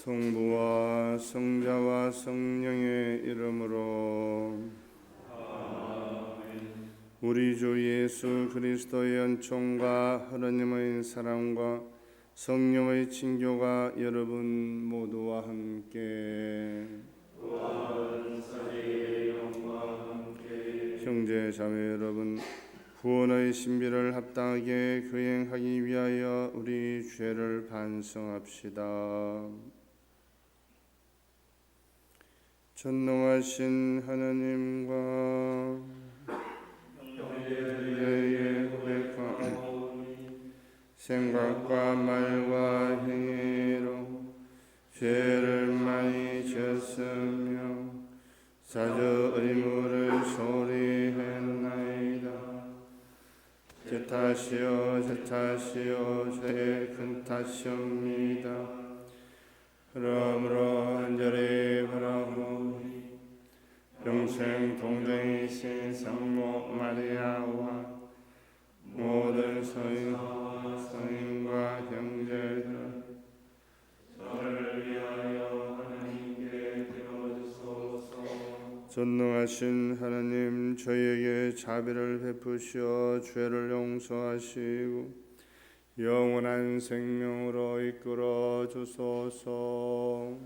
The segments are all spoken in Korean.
성부와 성자와 성령의 이름으로 아멘. 우리 주 예수 그리스도의 은총과 하나님의 사랑과 성령의 친교가 여러분 모두와 함께 형제 자매 여러분, 구원의 신비를 합당하게 교행하기 위하여 우리 죄를 반성합시다. 전능하신 하나님과 형제의 고백과 생각과 말과 행위로 죄를 많이 지었으며 사주 의무를 소리 했나이다. 제 탓이요 제 탓이요 저의 큰 탓이옵니다. 그러므로 간절히 바라오니 평생 동정이신 성모 마리아와 모든 성인과 형제들 저를 위하여 하나님께 드려주소서. 전능하신 하나님, 저희에게 자비를 베푸시어 죄를 용서하시고 영원한 생명으로 이끌어 주소서.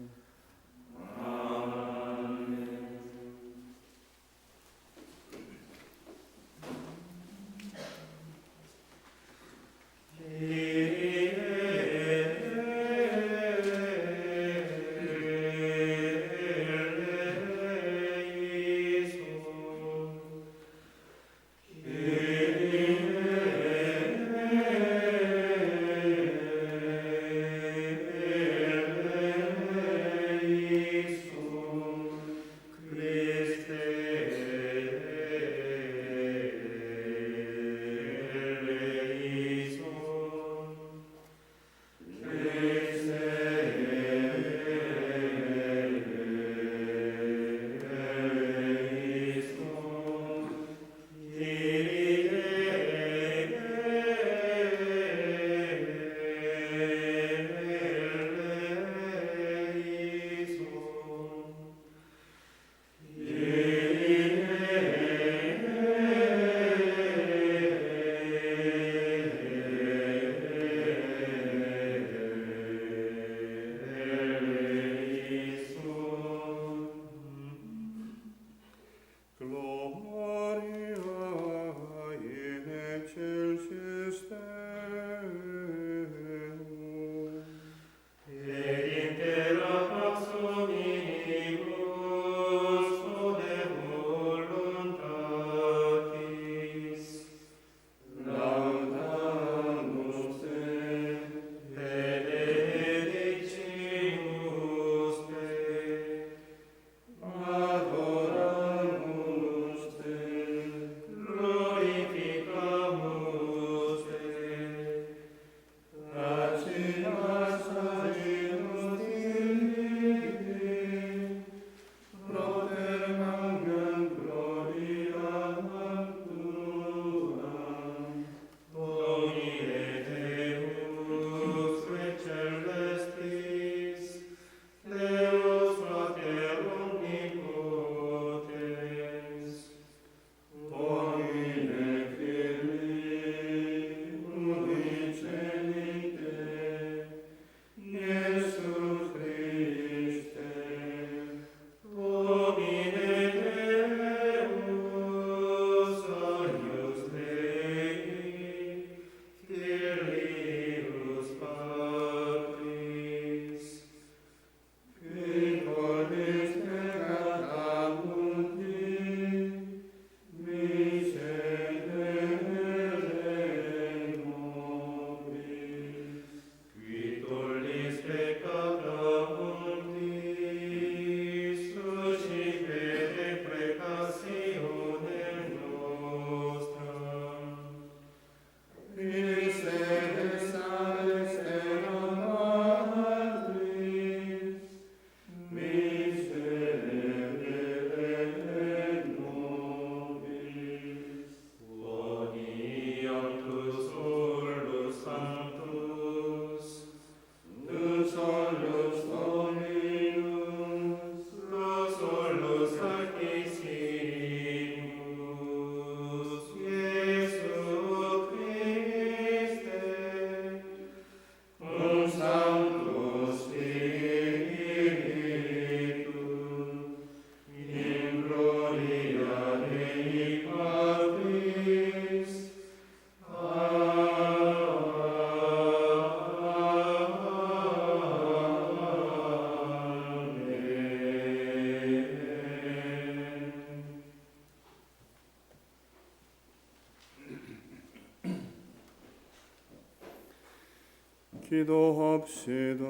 기도합시다.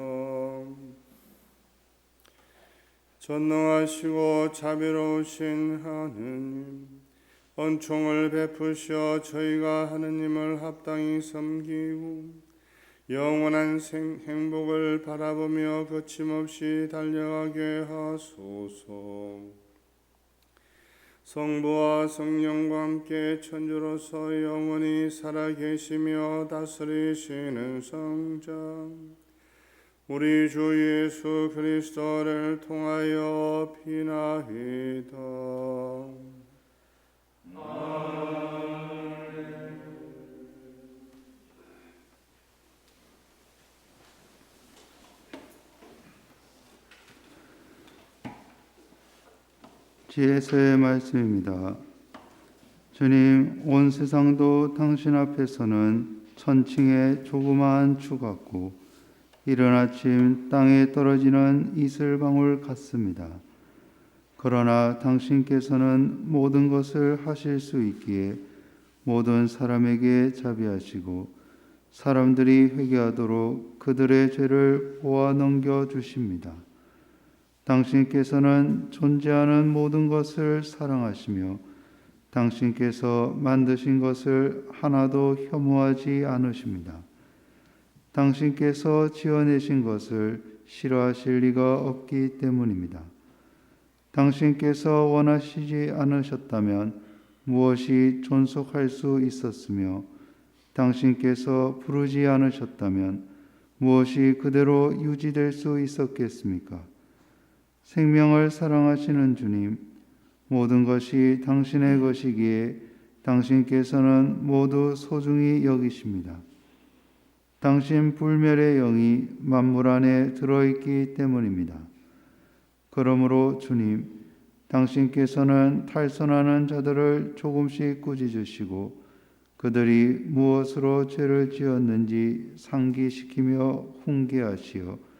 전능하시고 자비로우신 하느님,恩총을 베푸셔 저희가 하느님을 합당히 섬기고 영원한 행복을 바라보며 거침없이 달려가게 하소서. 성부와 성령과 함께 천주로서 영원히 살아계시며 다스리시는 성장 우리 주 예수 그리스도를 통하여 비나이다. 지혜서의 말씀입니다. 주님, 온 세상도 당신 앞에서는 천칭의 조그마한 추 같고 이른 아침 땅에 떨어지는 이슬방울 같습니다. 그러나 당신께서는 모든 것을 하실 수 있기에 모든 사람에게 자비하시고 사람들이 회개하도록 그들의 죄를 보아 넘겨 주십니다. 당신께서는 존재하는 모든 것을 사랑하시며 당신께서 만드신 것을 하나도 혐오하지 않으십니다. 당신께서 지어내신 것을 싫어하실 리가 없기 때문입니다. 당신께서 원하시지 않으셨다면 무엇이 존속할 수 있었으며 당신께서 부르지 않으셨다면 무엇이 그대로 유지될 수 있었겠습니까? 생명을 사랑하시는 주님, 모든 것이 당신의 것이기에 당신께서는 모두 소중히 여기십니다. 당신 불멸의 영이 만물 안에 들어있기 때문입니다. 그러므로 주님, 당신께서는 탈선하는 자들을 조금씩 꾸짖으시고 그들이 무엇으로 죄를 지었는지 상기시키며 훈계하시어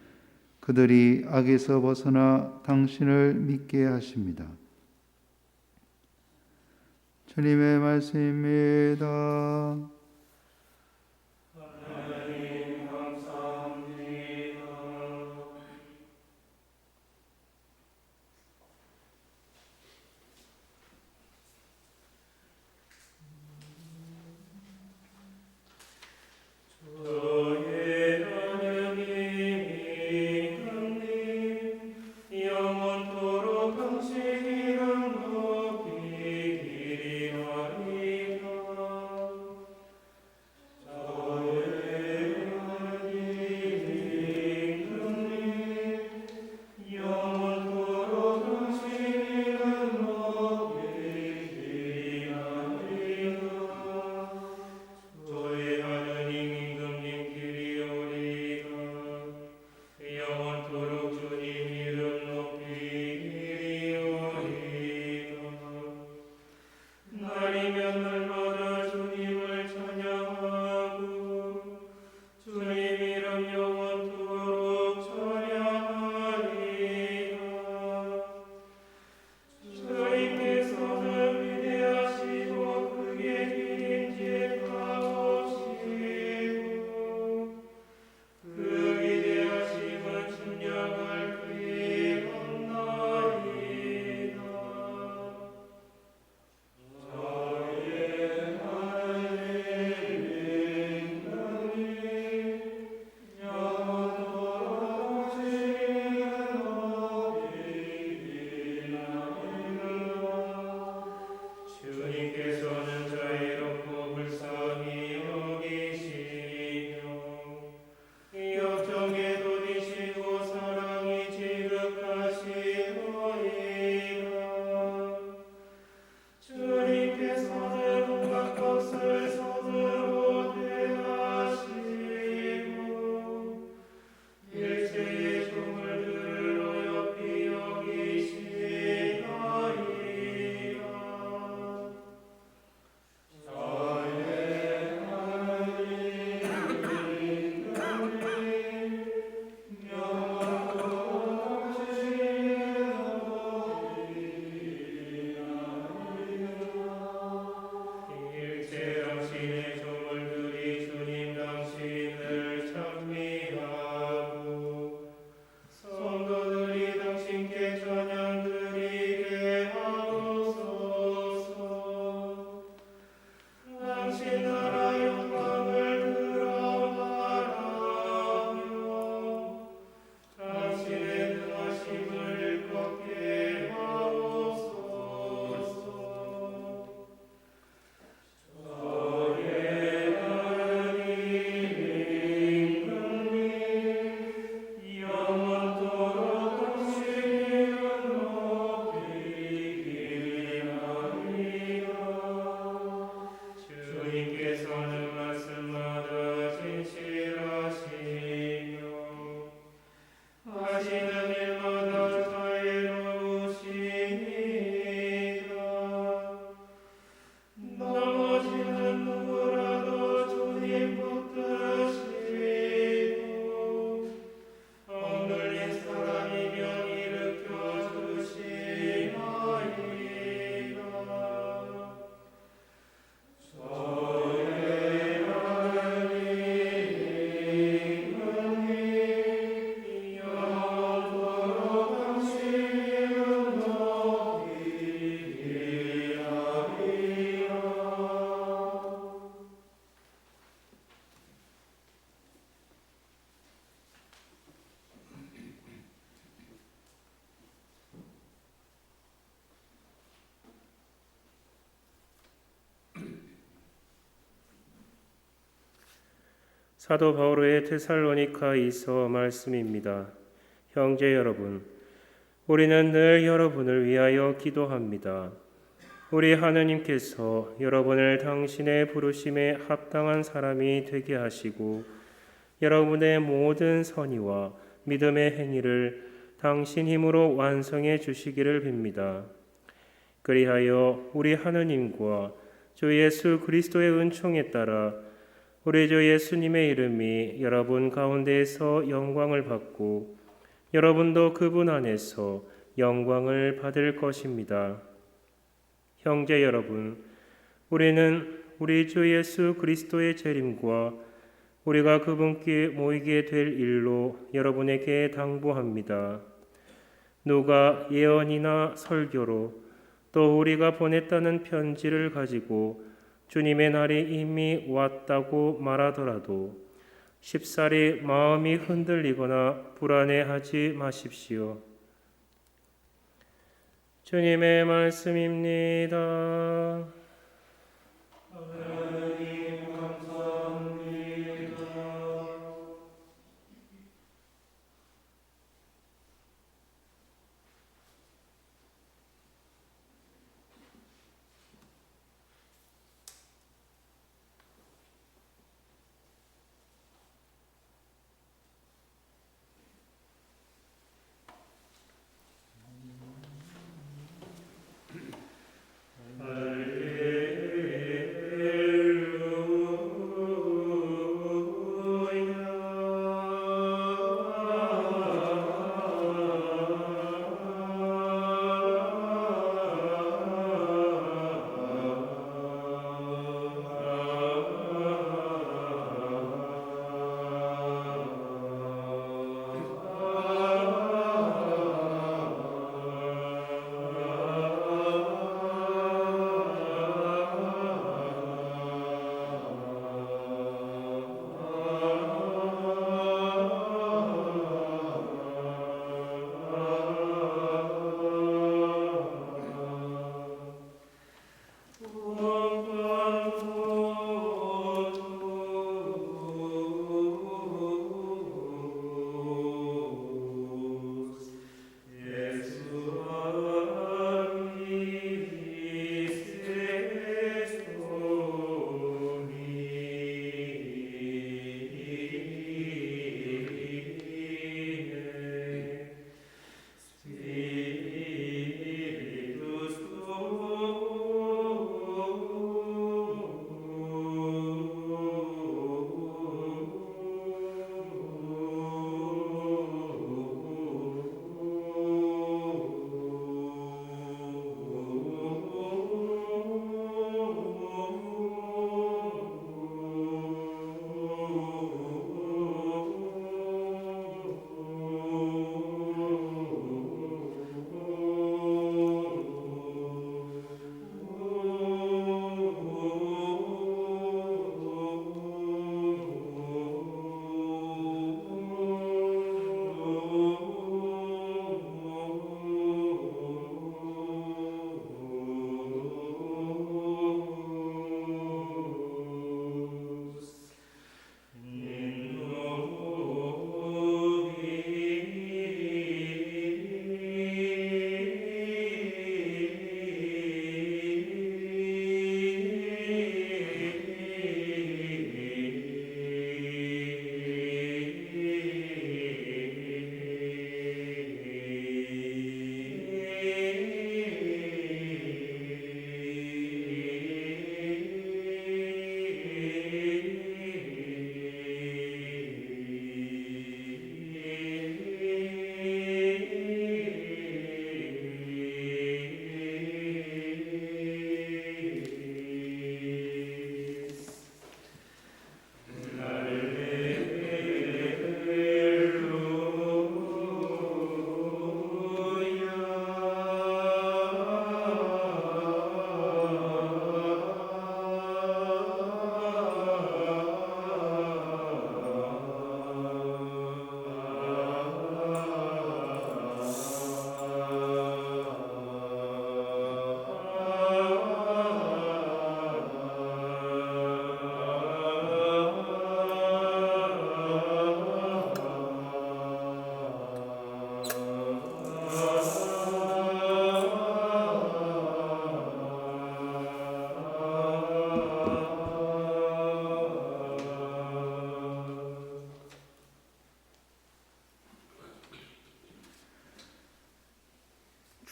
그들이 악에서 벗어나 당신을 믿게 하십니다. 주님의 말씀입니다. 하나님 감사합니다. 저의 하느님이 하나님 영원토록 당신 이름 높이리이다. 사도 바울의 데살로니가이서 말씀입니다. 형제 여러분, 우리는 늘 여러분을 위하여 기도합니다. 우리 하느님께서 여러분을 당신의 부르심에 합당한 사람이 되게 하시고 여러분의 모든 선의와 믿음의 행위를 당신 힘으로 완성해 주시기를 빕니다. 그리하여 우리 하느님과 주 예수 그리스도의 은총에 따라 우리 주 예수님의 이름이 여러분 가운데에서 영광을 받고 여러분도 그분 안에서 영광을 받을 것입니다. 형제 여러분, 우리는 우리 주 예수 그리스도의 재림과 우리가 그분께 모이게 될 일로 여러분에게 당부합니다. 누가 예언이나 설교로 또 우리가 보냈다는 편지를 가지고 주님의 날이 이미 왔다고 말하더라도 쉽사리 마음이 흔들리거나 불안해하지 마십시오. 주님의 말씀입니다. 하나님 감사합니다. 할렐루야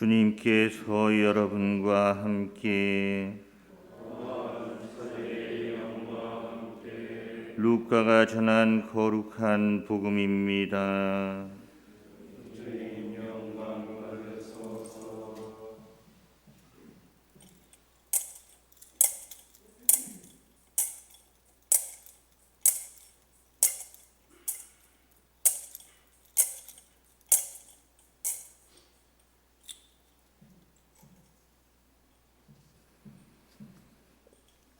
주님께서 여러분과 함께 루카가 전한 거룩한 복음입니다.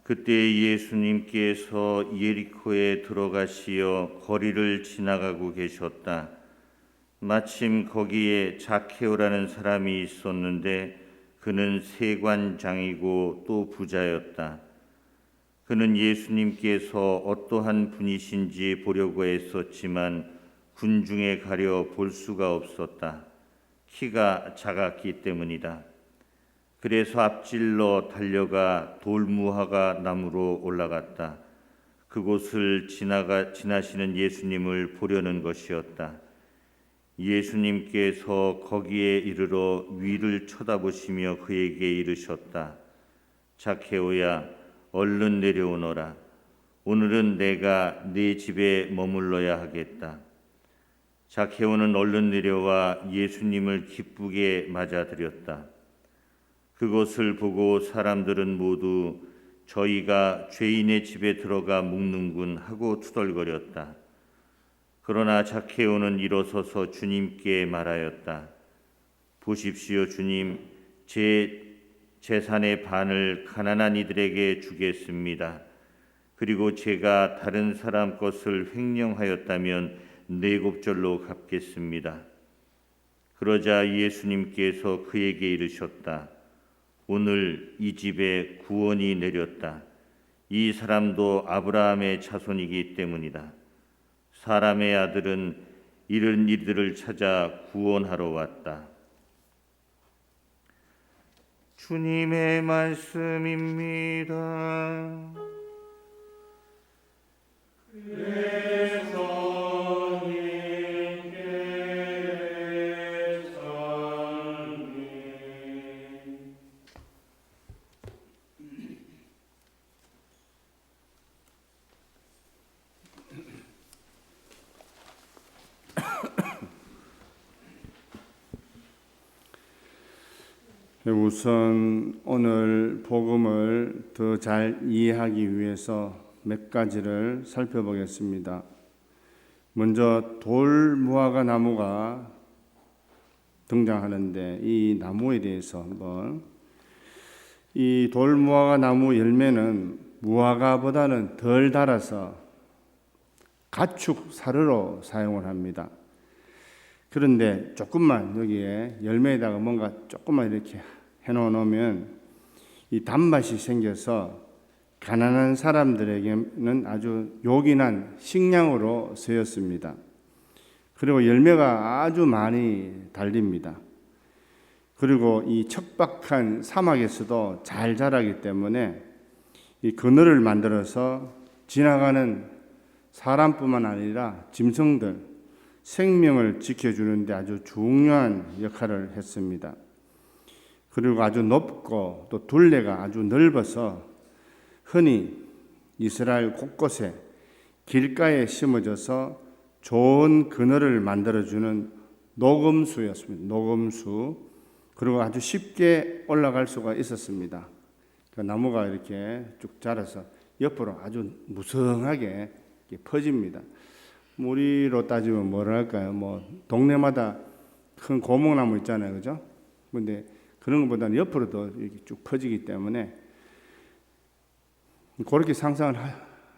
그때 예수님께서 예리코에 들어가시어 거리를 지나가고 계셨다. 마침 거기에 자케오라는 사람이 있었는데 그는 세관장이고 또 부자였다. 그는 예수님께서 어떠한 분이신지 보려고 애썼지만 군중에 가려 볼 수가 없었다. 키가 작았기 때문이다. 그래서 앞질러 달려가 돌무화과 나무로 올라갔다. 그곳을 지나시는 예수님을 보려는 것이었다. 예수님께서 거기에 이르러 위를 쳐다보시며 그에게 이르셨다. 자케오야, 얼른 내려오너라. 오늘은 내가 네 집에 머물러야 하겠다. 자케오는 얼른 내려와 예수님을 기쁘게 맞아들였다. 그것을 보고 사람들은 모두 저희가 죄인의 집에 들어가 묵는군 하고 투덜거렸다. 그러나 자케오는 일어서서 주님께 말하였다. 보십시오, 주님, 제 재산의 반을 가난한 이들에게 주겠습니다. 그리고 제가 다른 사람 것을 횡령하였다면 4곱절로 갚겠습니다. 그러자 예수님께서 그에게 이르셨다. 오늘 이 집에 구원이 내렸다. 이 사람도 아브라함의 자손이기 때문이다. 사람의 아들은 이런 이들을 찾아 구원하러 왔다. 주님의 말씀입니다. 우선 오늘 복음을 더 잘 이해하기 위해서 몇 가지를 살펴보겠습니다. 먼저 돌무화과 나무가 등장하는데 이 나무에 대해서 한번, 이 돌무화과 나무 열매는 무화과보다는 덜 달아서 가축 사료로 사용을 합니다. 그런데 조금만 여기에 열매에다가 뭔가 조금만 이렇게 해놓으면 이 단맛이 생겨서 가난한 사람들에게는 아주 요긴한 식량으로 쓰였습니다. 그리고 열매가 아주 많이 달립니다. 그리고 이 척박한 사막에서도 잘 자라기 때문에 이 그늘을 만들어서 지나가는 사람뿐만 아니라 짐승들, 생명을 지켜주는 데 아주 중요한 역할을 했습니다. 그리고 아주 높고 또 둘레가 아주 넓어서 흔히 이스라엘 곳곳에 길가에 심어져서 좋은 그늘을 만들어주는 녹음수였습니다. 녹음수. 그리고 아주 쉽게 올라갈 수가 있었습니다. 그 나무가 이렇게 쭉 자라서 옆으로 아주 무성하게 퍼집니다. 우리로 따지면 뭐랄까요? 뭐 동네마다 큰 고목나무 있잖아요, 그죠? 근데 그런 것보다는 옆으로도 이렇게 쭉 퍼지기 때문에 그렇게 상상을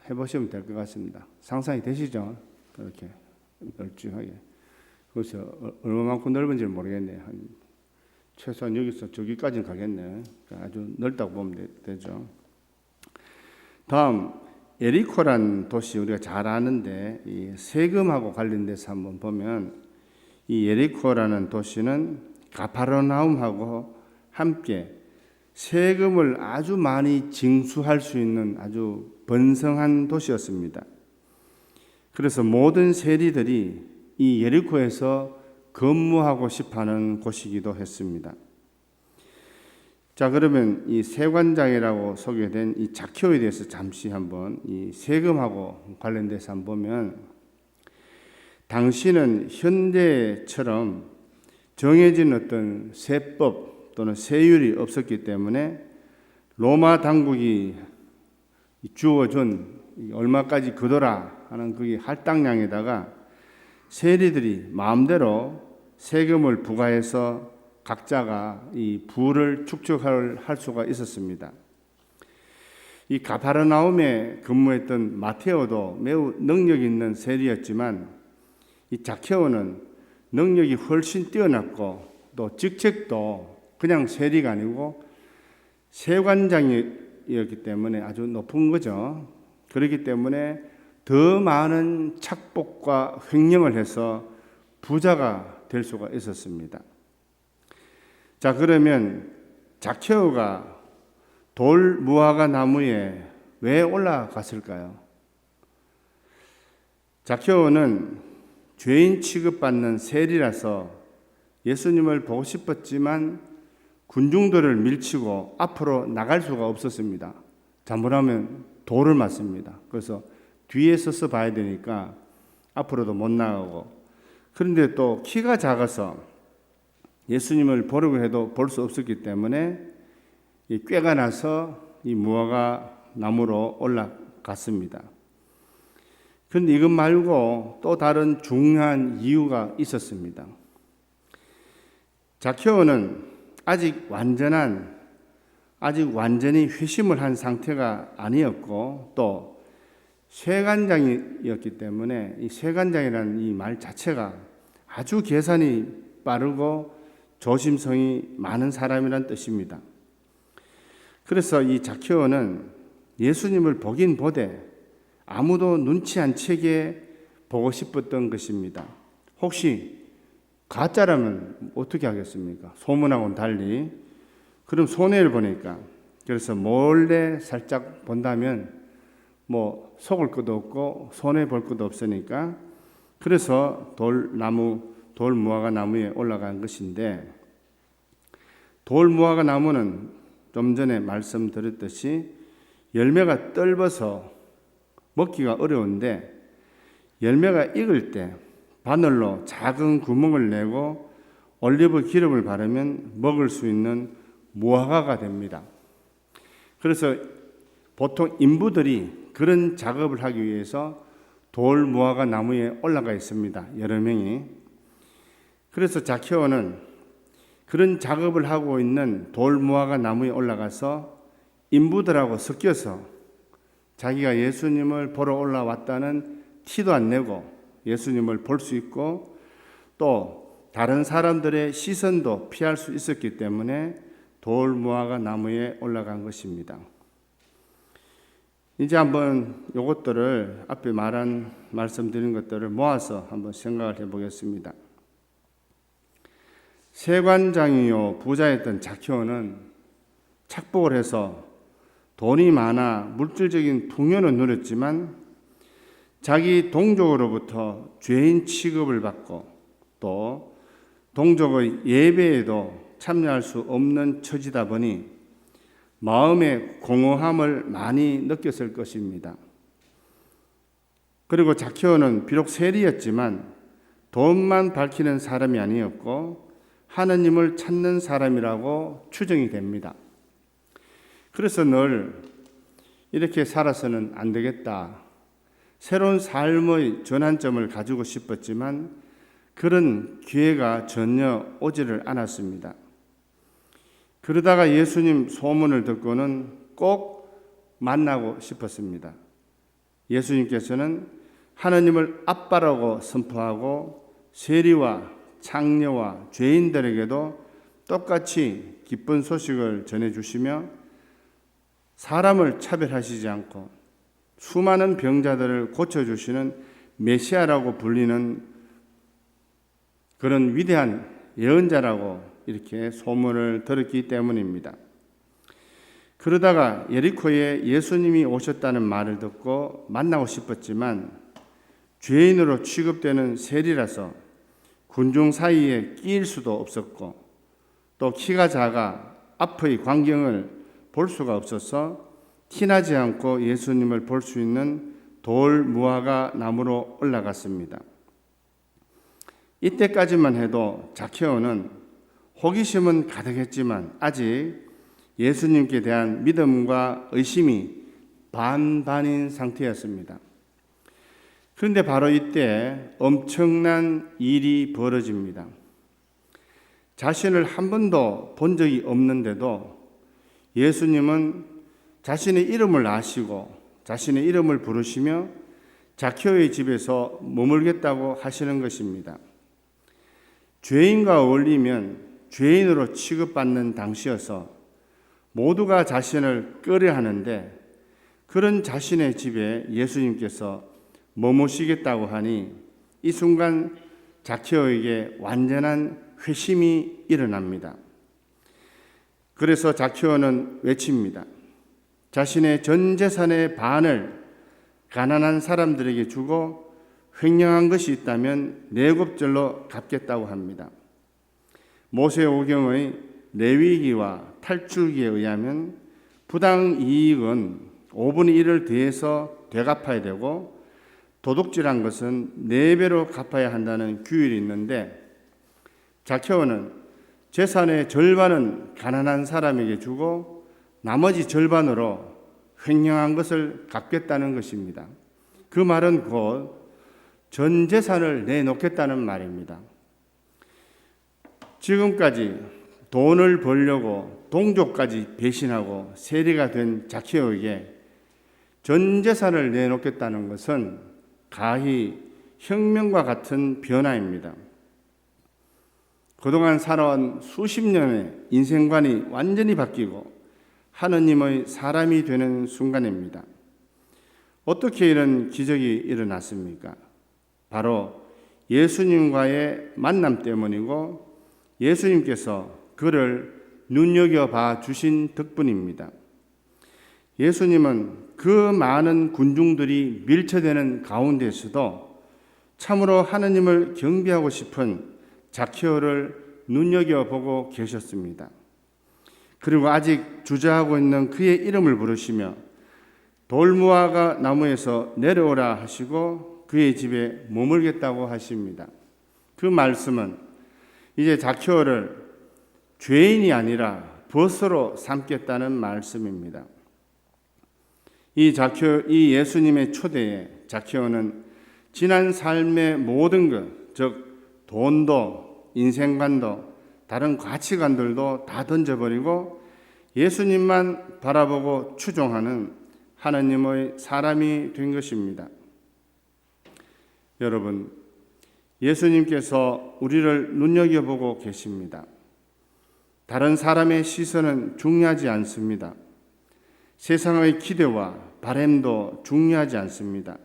해보시면 될 것 같습니다. 상상이 되시죠? 그렇게 널찍하게. 그래서 얼마만큼 넓은지는 모르겠네요. 최소한 여기서 저기까지는 가겠네. 아주 넓다고 보면 되죠. 다음 예리코란 도시 우리가 잘 아는데 이 세금하고 관련돼서 한번 보면 이 예리코라는 도시는 가파르나움하고 함께 세금을 아주 많이 징수할 수 있는 아주 번성한 도시였습니다. 그래서 모든 세리들이 이 예리코에서 근무하고 싶어하는 곳이기도 했습니다. 자, 그러면 이 세관장이라고 소개된 이 자케오에 대해서 잠시 한번 이 세금하고 관련돼서 한번 보면, 당시는 현대처럼 정해진 어떤 세법 또는 세율이 없었기 때문에 로마 당국이 주어준 얼마까지 거둬라 하는 그게 할당량에다가 세리들이 마음대로 세금을 부과해서 각자가 이 부를 축적할 수가 있었습니다. 이 가파르나움에 근무했던 마테오도 매우 능력 있는 세리였지만 이 자케오는 능력이 훨씬 뛰어났고 또 직책도 그냥 세리가 아니고 세관장이었기 때문에 아주 높은 거죠. 그렇기 때문에 더 많은 착복과 횡령을 해서 부자가 될 수가 있었습니다. 자, 그러면 자케오가 돌 무화과 나무에 왜 올라갔을까요? 자케오는 죄인 취급받는 세리라서 예수님을 보고 싶었지만 군중들을 밀치고 앞으로 나갈 수가 없었습니다. 잘못하면 돌을 맞습니다. 그래서 뒤에 서서 봐야 되니까 앞으로도 못 나가고, 그런데 또 키가 작아서 예수님을 보려고 해도 볼 수 없었기 때문에 이 꾀가 나서 이 무화과 나무로 올라갔습니다. 그런데 이것 말고 또 다른 중요한 이유가 있었습니다. 자케오는 아직 완전히 회심을 한 상태가 아니었고 또 세관장이었기 때문에 이 세관장이라는 이 말 자체가 아주 계산이 빠르고 조심성이 많은 사람이란 뜻입니다. 그래서 이 자케오는 예수님을 보긴 보되 아무도 눈치 안 채게 보고 싶었던 것입니다. 혹시 가짜라면 어떻게 하겠습니까? 소문하고는 달리. 그럼 손해를 보니까. 그래서 몰래 살짝 본다면 뭐 속을 것도 없고 손해 볼 것도 없으니까, 그래서 돌 무화과 나무에 올라간 것인데, 돌 무화과 나무는 좀 전에 말씀드렸듯이 열매가 떫어서 먹기가 어려운데 열매가 익을 때 바늘로 작은 구멍을 내고 올리브 기름을 바르면 먹을 수 있는 무화과가 됩니다. 그래서 보통 인부들이 그런 작업을 하기 위해서 돌 무화과 나무에 올라가 있습니다. 여러 명이. 그래서 자케오는 그런 작업을 하고 있는 돌 무화과 나무에 올라가서 인부들하고 섞여서 자기가 예수님을 보러 올라왔다는 티도 안 내고 예수님을 볼 수 있고 또 다른 사람들의 시선도 피할 수 있었기 때문에 돌 무화과 나무에 올라간 것입니다. 이제 한번 이것들을 앞에 말씀드린 것들을 모아서 한번 생각을 해보겠습니다. 세관장이요 부자였던 자케오는 착복을 해서 돈이 많아 물질적인 풍요는 누렸지만 자기 동족으로부터 죄인 취급을 받고 또 동족의 예배에도 참여할 수 없는 처지다 보니 마음의 공허함을 많이 느꼈을 것입니다. 그리고 자케오는 비록 세리였지만 돈만 밝히는 사람이 아니었고 하느님을 찾는 사람이라고 추정이 됩니다. 그래서 늘 이렇게 살아서는 안 되겠다. 새로운 삶의 전환점을 가지고 싶었지만 그런 기회가 전혀 오지를 않았습니다. 그러다가 예수님 소문을 듣고는 꼭 만나고 싶었습니다. 예수님께서는 하느님을 아빠라고 선포하고 세리와 창녀와 죄인들에게도 똑같이 기쁜 소식을 전해주시며 사람을 차별하시지 않고 수많은 병자들을 고쳐주시는 메시아라고 불리는 그런 위대한 예언자라고 이렇게 소문을 들었기 때문입니다. 그러다가 예리코에 예수님이 오셨다는 말을 듣고 만나고 싶었지만 죄인으로 취급되는 세리라서 군중 사이에 끼일 수도 없었고 또 키가 작아 앞의 광경을 볼 수가 없어서 티나지 않고 예수님을 볼 수 있는 돌 무화과 나무로 올라갔습니다. 이때까지만 해도 자케오는 호기심은 가득했지만 아직 예수님께 대한 믿음과 의심이 반반인 상태였습니다. 그런데 바로 이때 엄청난 일이 벌어집니다. 자신을 한 번도 본 적이 없는데도 예수님은 자신의 이름을 아시고 자신의 이름을 부르시며 자케오의 집에서 머물겠다고 하시는 것입니다. 죄인과 어울리면 죄인으로 취급받는 당시여서 모두가 자신을 꺼려하는데 그런 자신의 집에 예수님께서 머무시겠다고 하니 이 순간 자케오에게 완전한 회심이 일어납니다. 그래서 자케오는 외칩니다. 자신의 전 재산의 반을 가난한 사람들에게 주고 횡령한 것이 있다면 내곱절로 갚겠다고 합니다. 모세오경의 레위기와 탈출기에 의하면 부당 이익은 5분의 1을 더해서 되갚아야 되고 도둑질한 것은 4배로 갚아야 한다는 규율이 있는데 자케오는 재산의 절반은 가난한 사람에게 주고 나머지 절반으로 횡령한 것을 갚겠다는 것입니다. 그 말은 곧 전 재산을 내놓겠다는 말입니다. 지금까지 돈을 벌려고 동족까지 배신하고 세리가 된 자케오에게 전 재산을 내놓겠다는 것은 가히 혁명과 같은 변화입니다. 그동안 살아온 수십 년의 인생관이 완전히 바뀌고 하느님의 사람이 되는 순간입니다. 어떻게 이런 기적이 일어났습니까? 바로 예수님과의 만남 때문이고 예수님께서 그를 눈여겨봐 주신 덕분입니다. 예수님은 그 많은 군중들이 밀쳐대는 가운데서도 참으로 하느님을 경배하고 싶은 자케오를 눈여겨보고 계셨습니다. 그리고 아직 주저하고 있는 그의 이름을 부르시며 돌무화과 나무에서 내려오라 하시고 그의 집에 머물겠다고 하십니다. 그 말씀은 이제 자케오를 죄인이 아니라 벗으로 삼겠다는 말씀입니다. 이 예수님의 초대에 자케오는 지난 삶의 모든 것, 즉 돈도 인생관도 다른 가치관들도 다 던져버리고 예수님만 바라보고 추종하는 하나님의 사람이 된 것입니다. 여러분, 예수님께서 우리를 눈여겨보고 계십니다. 다른 사람의 시선은 중요하지 않습니다. 세상의 기대와 바램도 중요하지 않습니다.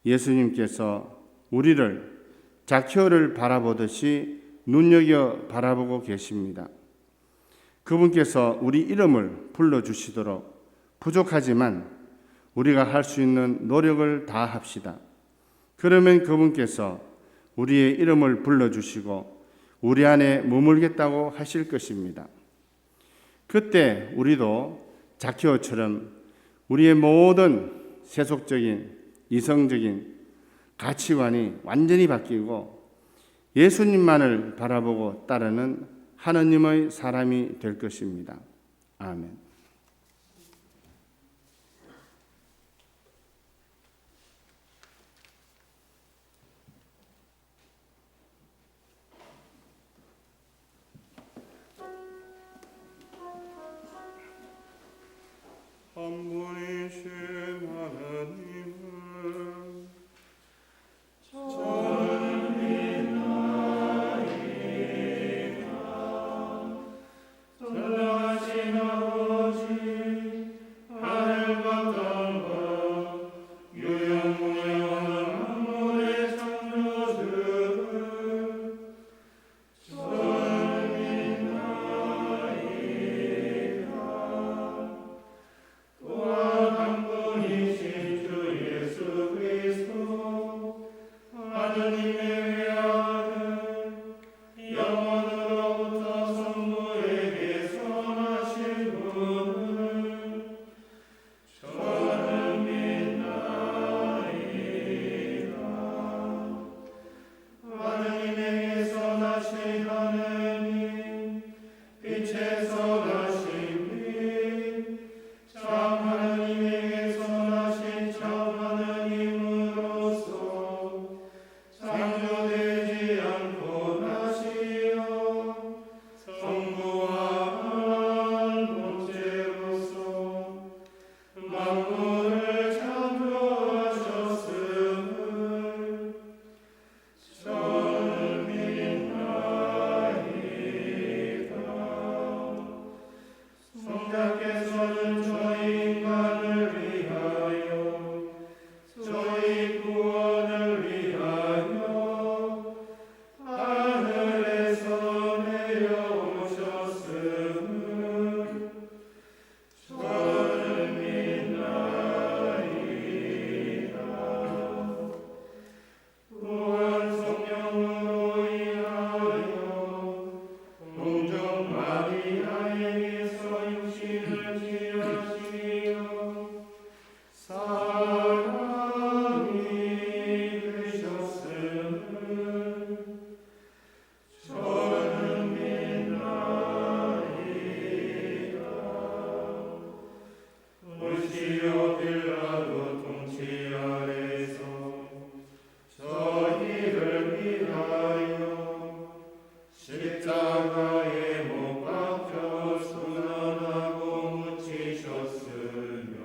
예수님께서 우리를 자케오를 바라보듯이 눈여겨 바라보고 계십니다. 그분께서 우리 이름을 불러주시도록 부족하지만 우리가 할 수 있는 노력을 다합시다. 그러면 그분께서 우리의 이름을 불러주시고 우리 안에 머물겠다고 하실 것입니다. 그때 우리도 자케오처럼 우리의 모든 세속적인 이성적인 가치관이 완전히 바뀌고 예수님만을 바라보고 따르는 하느님의 사람이 될 것입니다. 아멘. 한 분이신 하나님은 전능하신 아버지 하늘과 땅과 유영무영한 만물의 창조주를 전능하이다 또한 한 본시오 빌라도 통치 아래서 저희를 위하여 십자가에 못 박혀 순환하고 묻히셨으며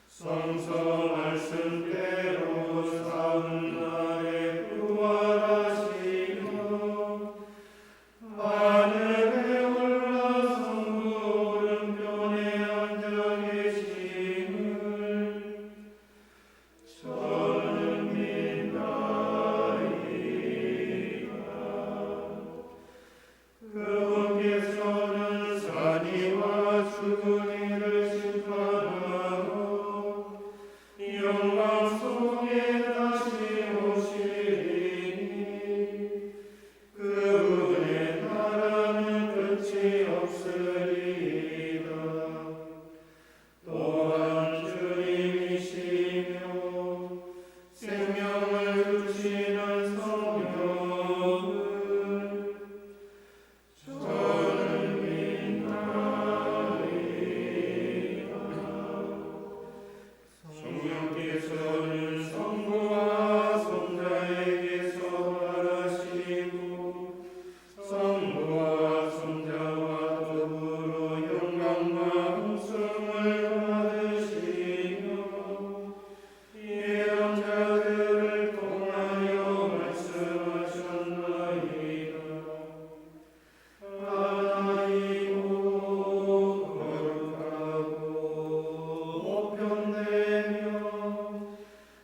성서 말씀대로 사흘 날에 부활하시며 하늘에 올라 성부 오른편에 앉아 계심을 저는 믿나이다. 그분께서는 산이와 죽은 이를 심판하러 영광 속에 다시 오시리니 그분의 나라는 끝이 없으리이다. 또한 주님이시며 생명을 주시는 성령을 저는 믿나이다. 성령께서는 성부와 성자에게서 발하시고 성부와 성자와 더불어 영광과 hum성을 받으시며 예언자들을 통하여 말씀하셨나이다. 하나이고 거룩하고 보편되며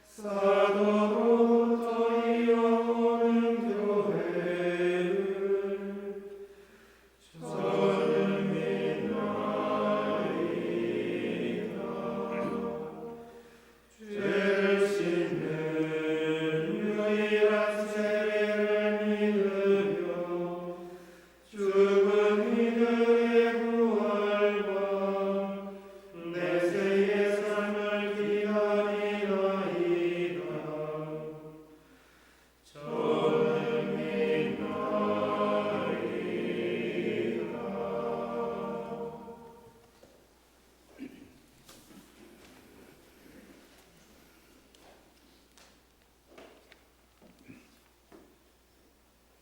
사도로부터 이어오는 교회를 저는 믿나이다. 죄를 씻는 유일한 세례를 믿으며 죽은 이들의 부활과 내세의 삶을 기다리나이다. 저는 믿나이다.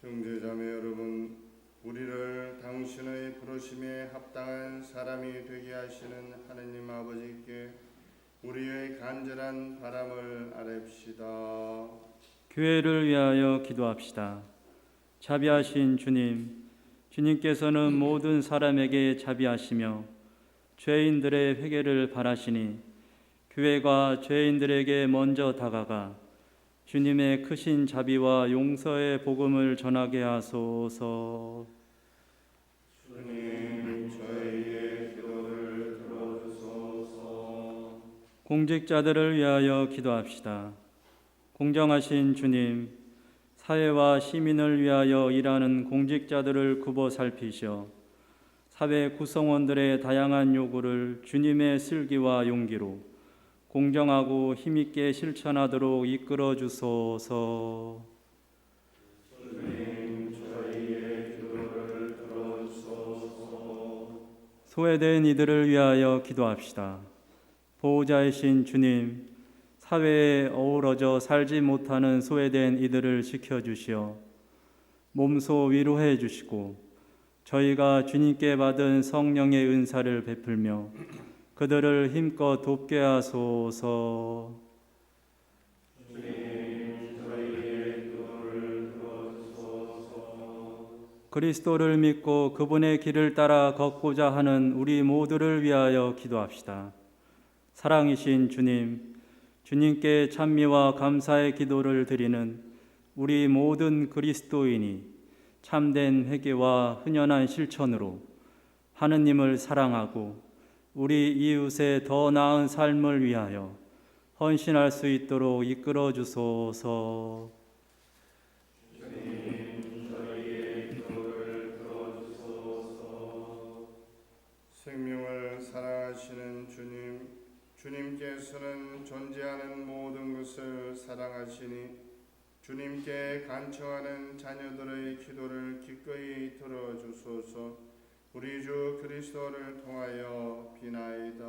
형제자매 여러분, 우리를 당신의 부르심에 합당한 사람이 되게 하시는 하느님 아버지께 우리의 간절한 바람을 아뢰읍시다. 교회를 위하여 기도합시다. 자비하신 주님, 주님께서는 모든 사람에게 자비하시며 죄인들의 회개를 바라시니 교회가 죄인들에게 먼저 다가가 주님의 크신 자비와 용서의 복음을 전하게 하소서. 주님, 저희의 기도를 들어주소서. 공직자들을 위하여 기도합시다. 공정하신 주님, 사회와 시민을 위하여 일하는 공직자들을 굽어 살피셔 사회 구성원들의 다양한 요구를 주님의 슬기와 용기로 공정하고 힘있게 실천하도록 이끌어 주소서. 주님, 저희의 기도를 들어주소서. 소외된 이들을 위하여 기도합시다. 보호자이신 주님, 사회에 어우러져 살지 못하는 소외된 이들을 지켜주시어 몸소 위로해 주시고 저희가 주님께 받은 성령의 은사를 베풀며 그들을 힘껏 돕게 하소서. 주님, 저희의 기도를 들어주소서. 그리스도를 믿고 그분의 길을 따라 걷고자 하는 우리 모두를 위하여 기도합시다. 사랑이신 주님, 주님께 찬미와 감사의 기도를 드리는 우리 모든 그리스도인이 참된 회개와 흔연한 실천으로 하느님을 사랑하고 우리 이웃의 더 나은 삶을 위하여 헌신할 수 있도록 이끌어 주소서. 주님, 저희의 기도를 들어주소서. 생명을 사랑하시는 주님, 주님께서는 존재하는 모든 것을 사랑하시니 주님께 간청하는 자녀들의 기도를 기꺼이 들어주소서. 우리 주 그리스도를 통하여 비나이다.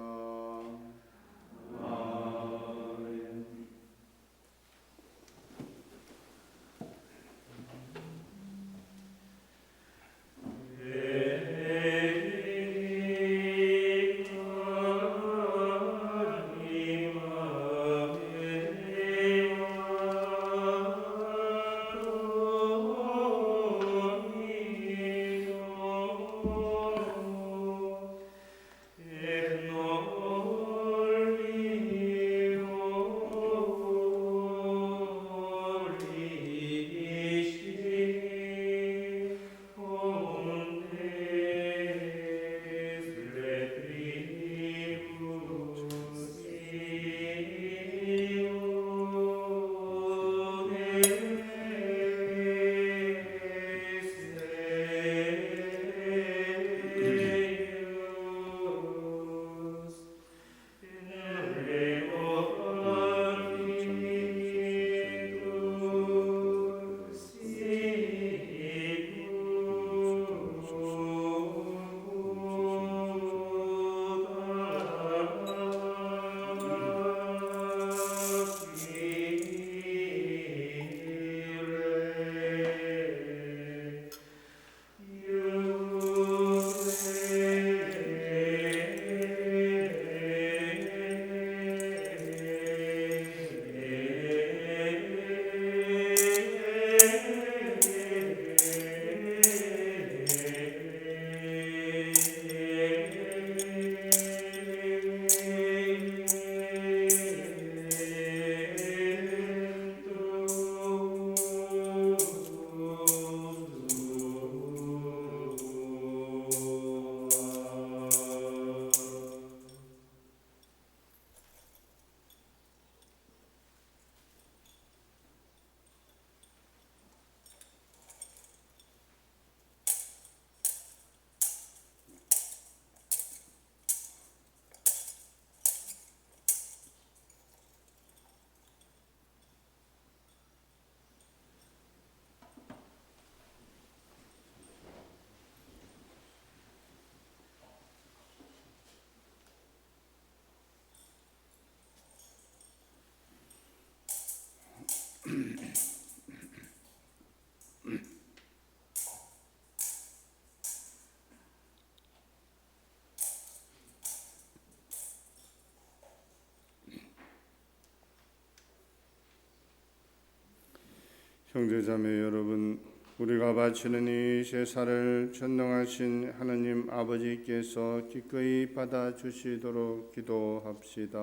형제자매 여러분, 우리가 바치는 이 제사를 전능하신 하느님 아버지께서 기꺼이 받아주시도록 기도합시다.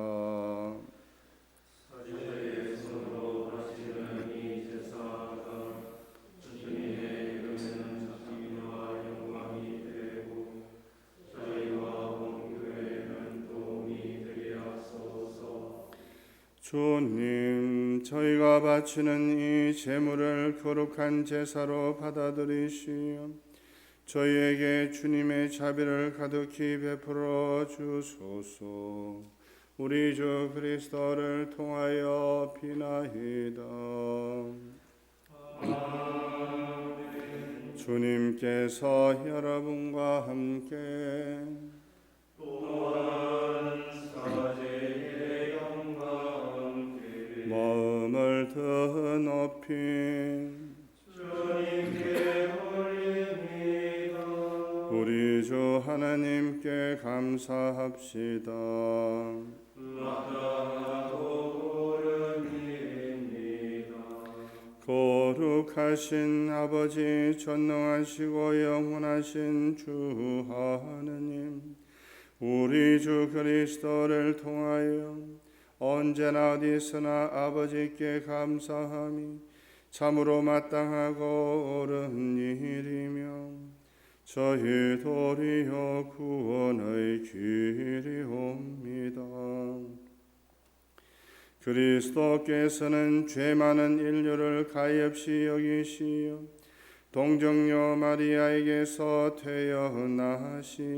주님, 저희가 바치는 이 제물을 거룩한 제사로 받아들이시어 저희에게 주님의 자비를 가득히 베풀어 주소서. 우리 주 그리스도를 통하여 비나이다. 주님께서 여러분과 함께 마음을 더 높이 주님께 올립니다. 우리 주 하나님께 감사합시다. 마땅하고 옳음입니다. 거룩하신 아버지, 전능하시고 영원하신 주 하느님, 우리 주 그리스도를 통하여 언제나 어디서나 아버지께 감사함이 참으로 마땅하고 옳은 일이며 저희 도리어 구원의 길이옵니다. 그리스도께서는 죄 많은 인류를 가엾이 여기시어 동정녀 마리아에게서 태어나시고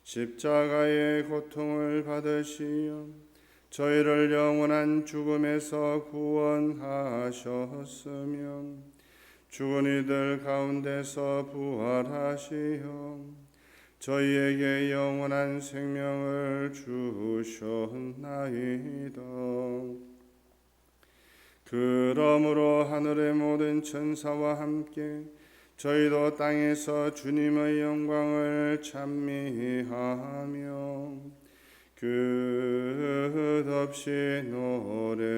십자가의 고통을 받으시어 저희를 영원한 죽음에서 구원하셨으며 죽은 이들 가운데서 부활하시어 저희에게 영원한 생명을 주셨나이다. 그러므로 하늘의 모든 천사와 함께 저희도 땅에서 주님의 영광을 찬미하며 끝없이 노래하나이다.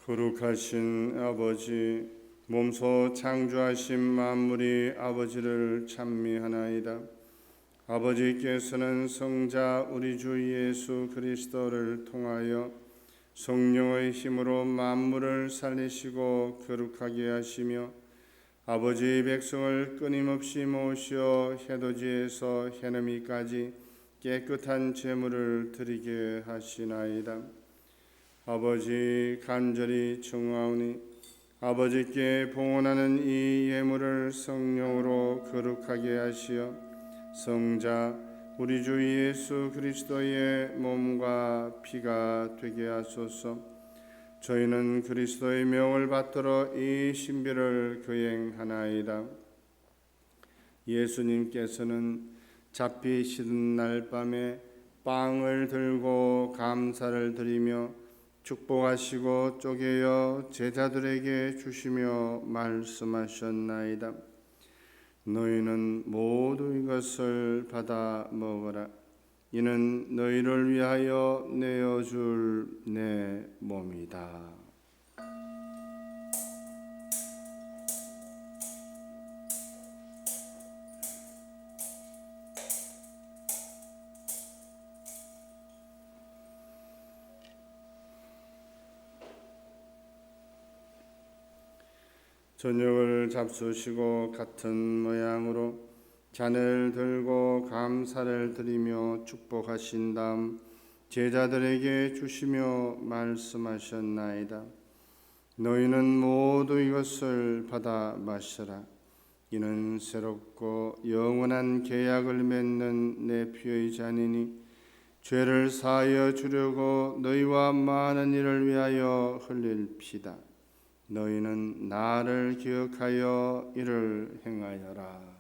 거룩하신 아버지, 몸소 창조하신 만물이 아버지를 찬미하나이다. 아버지께서는 성자 우리 주 예수 그리스도를 통하여 성령의 힘으로 만물을 살리시고 거룩하게 하시며 아버지의 백성을 끊임없이 모시어 해돋이에서 해넘이까지 깨끗한 제물을 드리게 하시나이다. 아버지, 간절히 청하오니 아버지께 봉헌하는 이 예물을 성령으로 거룩하게 하시어 성자 우리 주 예수 그리스도의 몸과 피가 되게 하소서. 저희는 그리스도의 명을 받들어 이 신비를 거행하나이다. 예수님께서는 잡히시던 날 밤에 빵을 들고 감사를 드리며 축복하시고 쪼개어 제자들에게 주시며 말씀하셨나이다. 너희는 모두 이것을 받아 먹어라. 이는 너희를 위하여 내어줄 내 몸이다. 저녁을 잡수시고 같은 모양으로 잔을 들고 감사를 드리며 축복하신 다음 제자들에게 주시며 말씀하셨나이다. 너희는 모두 이것을 받아 마시라. 이는 새롭고 영원한 계약을 맺는 내 피의 잔이니 죄를 사하여 주려고 너희와 많은 이를 위하여 흘릴 피다. 너희는 나를 기억하여 이를 행하여라.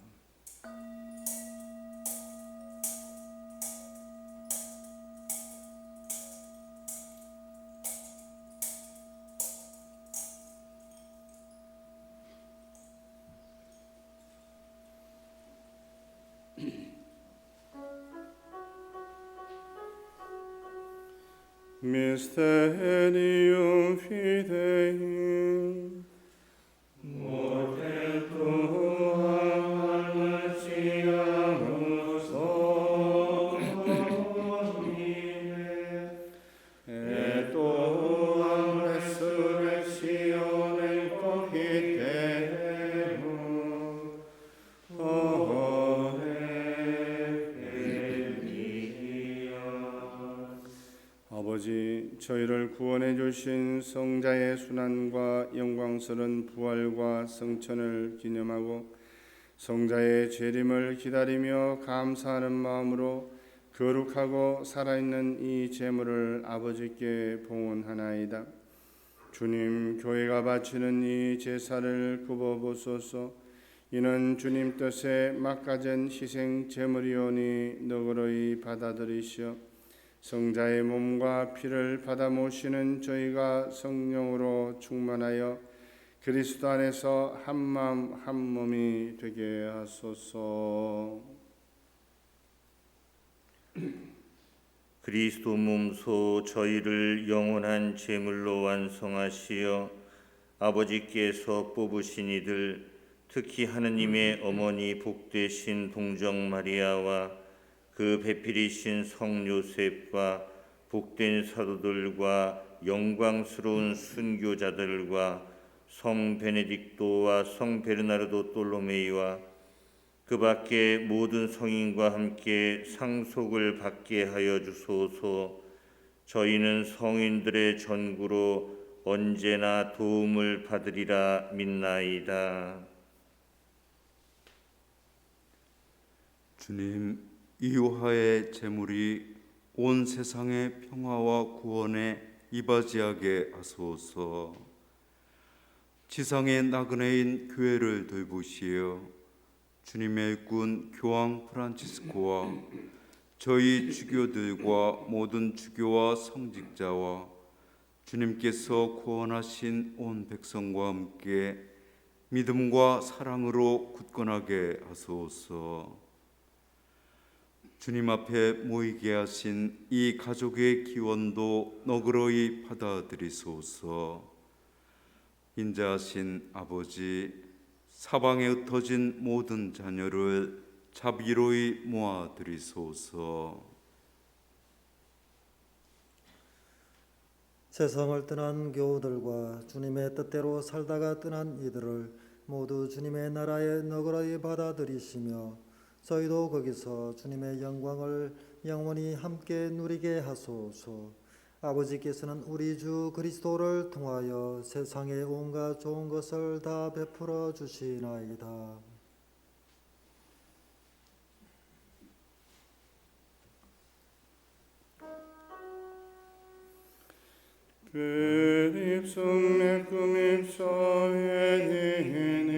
Mysterium Fidei 아버지, 저희를 구원해 주신 성자의 순환과 영광스러운 부활과 성천을 기념하고 성자의 재림을 기다리며 감사하는 마음으로 거룩하고 살아있는 이 제물을 아버지께 봉헌하나이다. 주님, 교회가 바치는 이 제사를 굽어보소서. 이는 주님 뜻에 막가진 희생 제물이오니 너그러이 받아들이시어 성자의 몸과 피를 받아 모시는 저희가 성령으로 충만하여 그리스도 안에서 한 마음 한 몸이 되게 하소서. 그리스도 몸소 저희를 영원한 제물로 완성하시어 아버지께서 뽑으신 이들, 특히 하느님의 어머니 복되신 동정 마리아와 그 배필이신 성 요셉과 복된 사도들과 영광스러운 순교자들과 성 베네딕토와 성 베르나르도 돌로메이와 그 밖에 모든 성인과 함께 상속을 받게 하여 주소서. 저희는 성인들의 전구로 언제나 도움을 받으리라 믿나이다. 주님, 이화의 제물이 온 세상의 평화와 구원에 이바지하게 하소서. 지상의 나그네인 교회를 돌보시어 주님의 일꾼 교황 프란치스코와 저희 주교들과 모든 주교와 성직자와 주님께서 구원하신 온 백성과 함께 믿음과 사랑으로 굳건하게 하소서. 주님 앞에 모이게 하신 이 가족의 기원도 너그러이 받아들이소서. 인자하신 아버지, 사방에 흩어진 모든 자녀를 자비로이 모아드리소서. 세상을 떠난 교우들과 주님의 뜻대로 살다가 떠난 이들을 모두 주님의 나라에 너그러이 받아들이시며 저희도 거기서 주님의 영광을 영원히 함께 누리게 하소서. 아버지께서는 우리 주 그리스도를 통하여 세상에 온갖 좋은 것을 다 베풀어 주시나이다. Per ipsum mecum ipso et in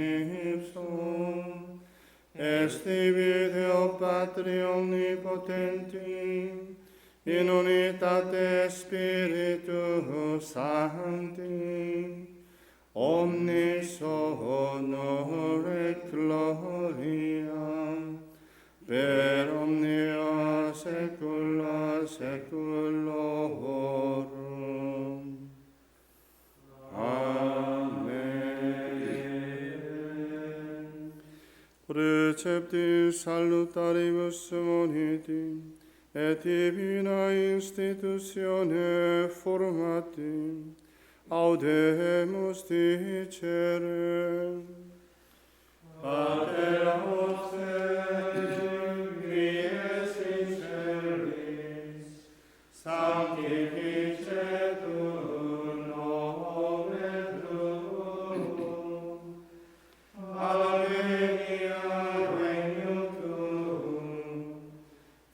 ipsum est Deo Patri omnipotenti in unitate Spiritus Sancti, omnis honore gloria, per omnia saecula saeculorum. Amen. Preceptis salutaribus moniti, et divina institutione formati, audemus dicere. Pater noster, qui es in celis, sanctificetur nomen tuum, adveniat regnum tuum,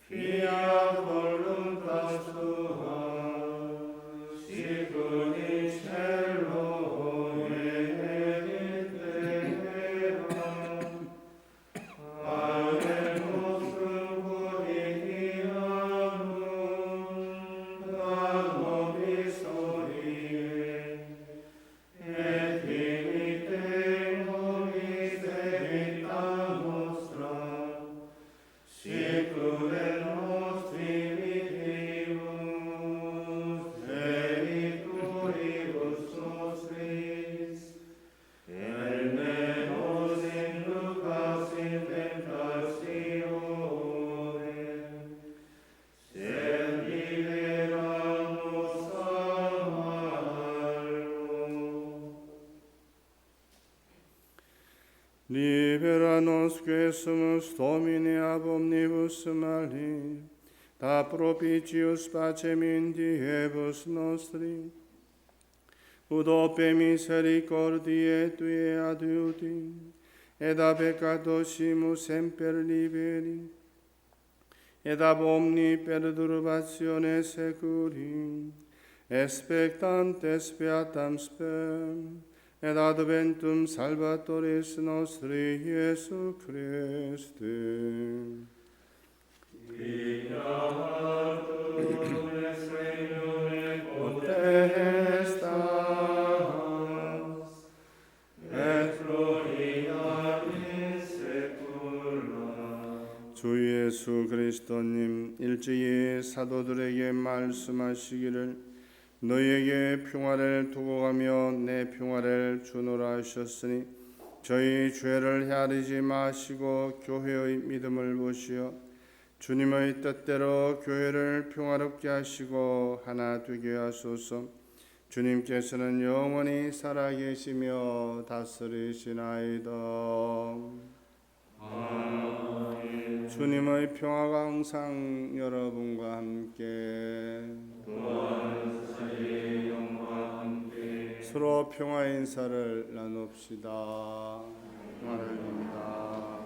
fiat voluntas tua, sicur in cielo et in terra. Pane nostrum quotidianum da nobis hodie, et dimitte nobis debita nostra, sicur et nos dimittibus debitoribus nostris, et ne nos inducas in tentationem, sed libera-nos a malo. Libera nos quesumus Domine ab omnibus mali, da propitius pacem in diebus nostri, ut ope misericordiae Tue adiuti, et a peccatosimus semper liberi, et ab omni perturbatione securi, expectantes beatam spem, et adventum Salvatoris nostri Iesu Christi. Potestas et gloria in saecula. 주 예수 그리스도님 일제히 사도들에게 말씀하시기를 너희에게 평화를 두고 가며 내 평화를 주노라 하셨으니 저희 죄를 헤아리지 마시고 교회의 믿음을 보시어 주님의 뜻대로 교회를 평화롭게 하시고 하나 되게 하소서. 주님께서는 영원히 살아계시며 다스리시나이다. 아멘. 주님의 평화가 항상 여러분과 함께 서로 평화 인사를 나눕시다. 하나님입니다.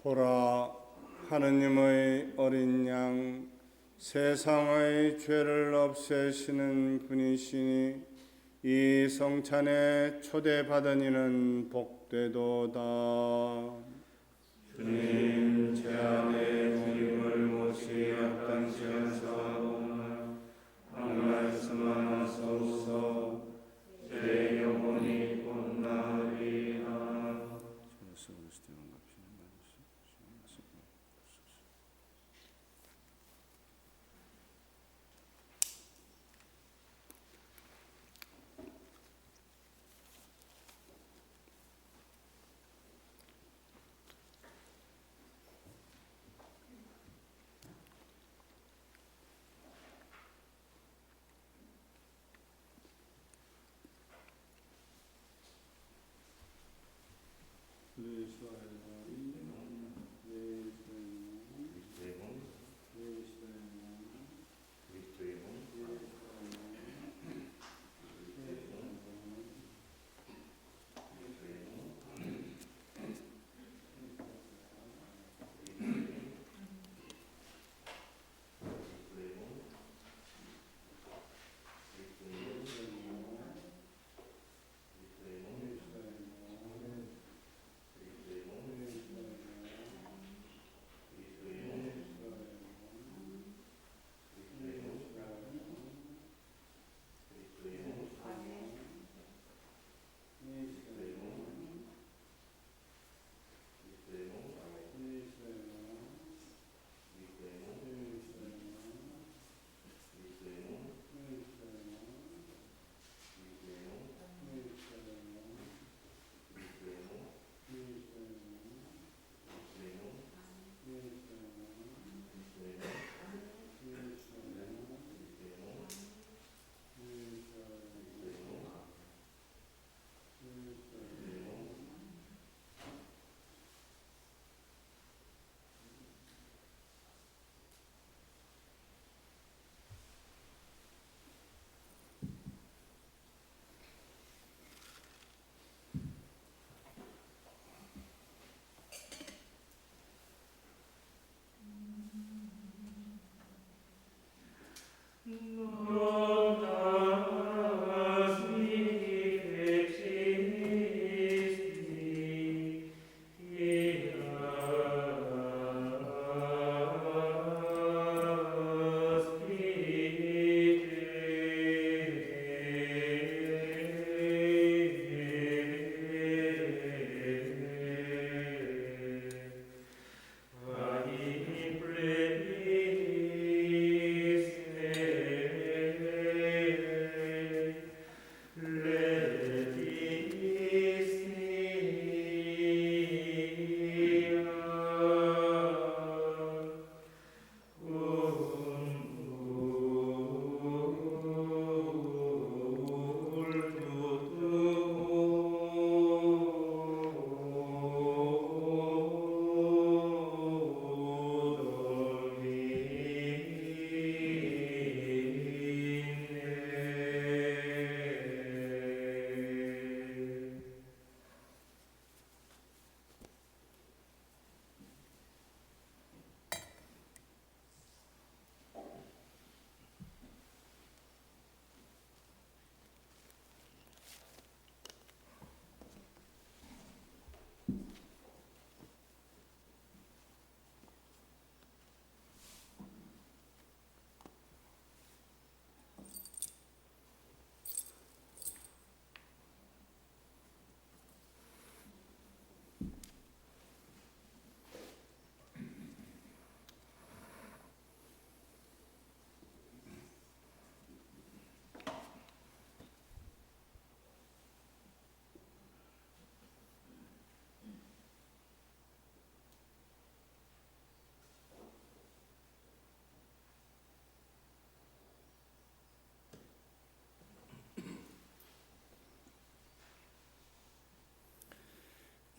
보라, 하느님의 어린 양, 세상의 죄를 없애시는 분이시니 이 성찬에 초대받은 이는 복되도다. 주님 제 안에 주님을 모시 합당시하사오나 한 말씀만 하소서. 제 영혼이 곧나으리라.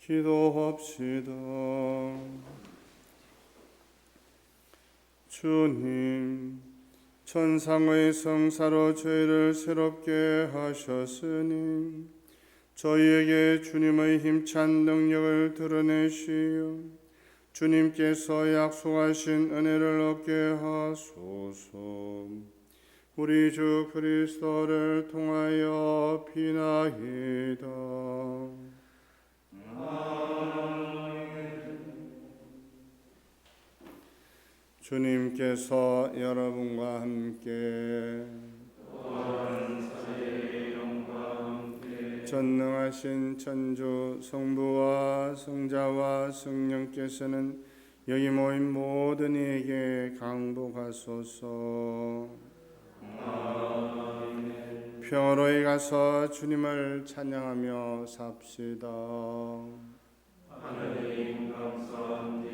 기도합시다. 주님, 천상의 성사로 저희를 새롭게 하셨으니 저희에게 주님의 힘찬 능력을 드러내시어 주님께서 약속하신 은혜를 얻게 하소서. 우리 주 그리스도를 통하여 비나이다. 주님께서 여러분과 함께 전능하신 천주 성부와 성자와 성령께서는 여기 모인 모든 이에게 강복하소서. 평화로이 가서 주님을 찬양하며 삽시다. 하나님 감사합니다.